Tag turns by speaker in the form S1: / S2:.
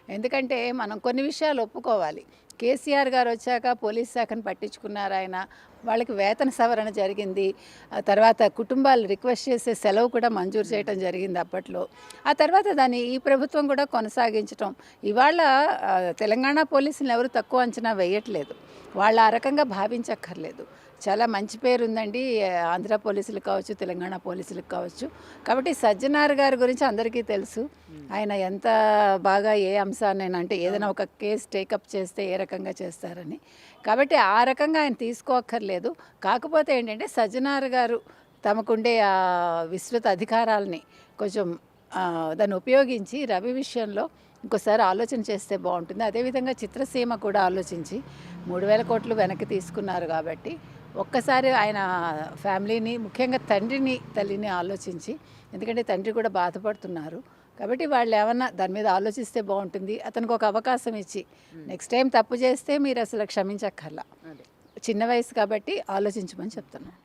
S1: ఎందుకంటే మనం కొన్ని విషయాలు ఒప్పుకోవాలి. కేసీఆర్ గారు వచ్చాక పోలీస్ శాఖను పట్టించుకున్నారు ఆయన. వాళ్ళకి వేతన సవరణ జరిగింది. ఆ తర్వాత కుటుంబాలు రిక్వెస్ట్ చేసే సెలవు కూడా మంజూరు చేయటం జరిగింది అప్పట్లో. ఆ తర్వాత దాన్ని ఈ ప్రభుత్వం కూడా కొనసాగించటం. ఇవాళ తెలంగాణ పోలీసులను ఎవరు తక్కువ అంచనా వేయట్లేదు. వాళ్ళు ఆ రకంగా భావించక్కర్లేదు. చాలా మంచి పేరు ఉందండి ఆంధ్ర పోలీసులకు కావచ్చు, తెలంగాణ పోలీసులకు కావచ్చు. కాబట్టి సజ్జనార్ గారి గురించి అందరికీ తెలుసు. ఆయన ఎంత బాగా ఏ అంశాన్నైనా అంటే ఏదైనా ఒక కేసు టేకప్ చేస్తే ఏ రకంగా చేస్తారని. కాబట్టి ఆ రకంగా ఆయన తీసుకోక్కర్లేదు. కాకపోతే ఏంటంటే సజ్జనార్ గారు తమకుండే ఆ విస్తృత అధికారాలని కొంచెం దాన్ని ఉపయోగించి రవి విషయంలో ఇంకోసారి ఆలోచన చేస్తే బాగుంటుంది. అదేవిధంగా చిత్రసీమ కూడా ఆలోచించి 3,000 కోట్లు వెనక్కి తీసుకున్నారు కాబట్టి ఒక్కసారి ఆయన ఫ్యామిలీని, ముఖ్యంగా తండ్రిని తల్లిని ఆలోచించి, ఎందుకంటే తండ్రి కూడా బాధపడుతున్నారు కాబట్టి వాళ్ళు ఏమన్నా దాని మీద ఆలోచిస్తే బాగుంటుంది. అతనికి ఒక అవకాశం ఇచ్చి నెక్స్ట్ టైం తప్పు చేస్తే మీరు అసలు క్షమించక్కర్లా, చిన్న వయసు కాబట్టి ఆలోచించమని చెప్తున్నాను.